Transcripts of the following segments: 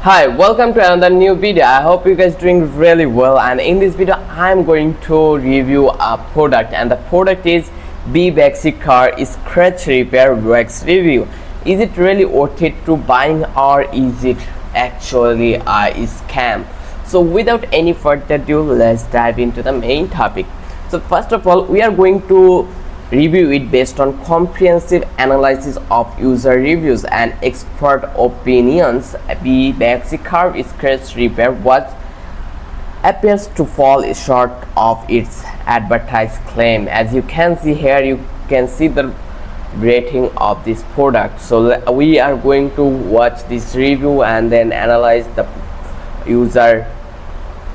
Hi, welcome to another new video. I hope you guys doing really well, and in this video I'm going to review a product, and the product is Vaxy car scratch repair wax review. Is it really worth it to buying, or is it actually a scam? So without any further ado, let's dive into the main topic. So first of all, we are going to review it based on comprehensive analysis of user reviews and expert opinions. The Vaxy car scratch repair was appears to fall short of its advertised claim. As you can see here, you can see the rating of this product. So we are going to watch this review and then analyze the user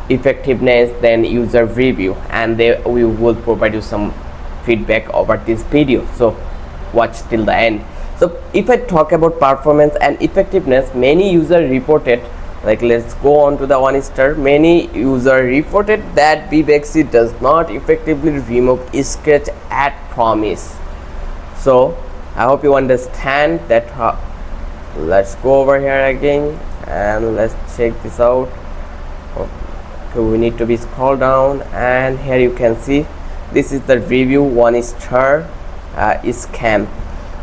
effectiveness, then user review, and we will provide you some feedback over this video. So watch till the end. So if I talk about performance and effectiveness, many user reported, like let's go on to the 1 star. Many user reported that Vaxy does not effectively remove scratch at promise. So I hope you understand that. Let's go over here again and let's check this out. Okay, we need to be scroll down, and here you can see this is the review. 1 star scam.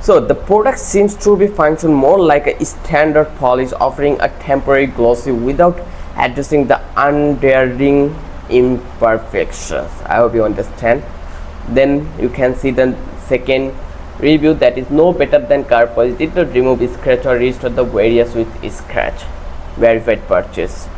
So the product seems to be function more like a standard polish, offering a temporary glossy without addressing the underlying imperfections. I hope you understand. Then you can see the second review, that is no better than car polish, did not remove scratch or restore the areas with scratch. Verified purchase.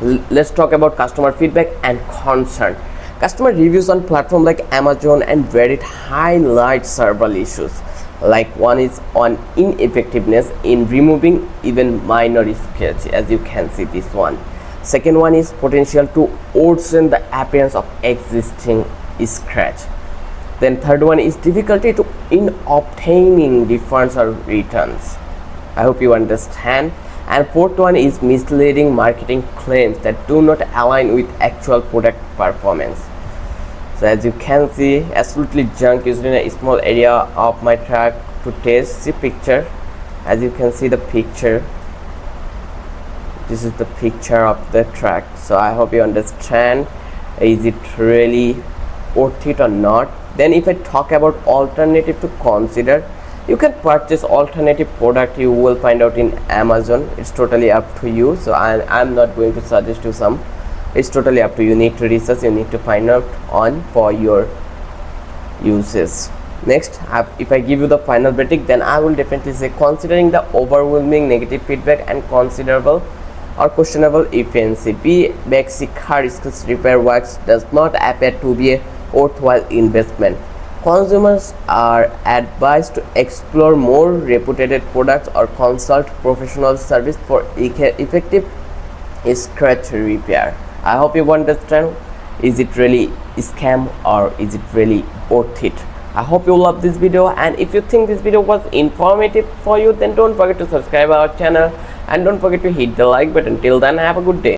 Let's talk about customer feedback and concern. Customer reviews on platforms like Amazon and Reddit highlight several issues. Like one is on ineffectiveness in removing even minor scratch, as you can see this one. Second one is potential to worsen the appearance of existing scratch. Then third one is difficulty in obtaining refunds or returns. I hope you understand. And fourth one is misleading marketing claims that do not align with actual product performance. So as you can see, absolutely junk used in a small area of my track to test. See picture. As you can see the picture, this is the picture of the track. So I hope you understand, is it really worth it or not. Then if I talk about alternative to consider, you can purchase alternative product. You will find out in Amazon. It's totally up to you. So I'm not going to suggest you some. It's totally up to you. You need to research, you need to find out on for your uses. Next, if I give you the final verdict, then I will definitely say, considering the overwhelming negative feedback and considerable or questionable efficiency, Vaxy car scratch repair wax does not appear to be a worthwhile investment. Consumers are advised to explore more reputed products or consult professional service for effective scratch repair. I hope you understand, is it really scam or is it really worth it. I hope you love this video, and if you think this video was informative for you, then don't forget to subscribe our channel and don't forget to hit the like button. Till then, have a good day.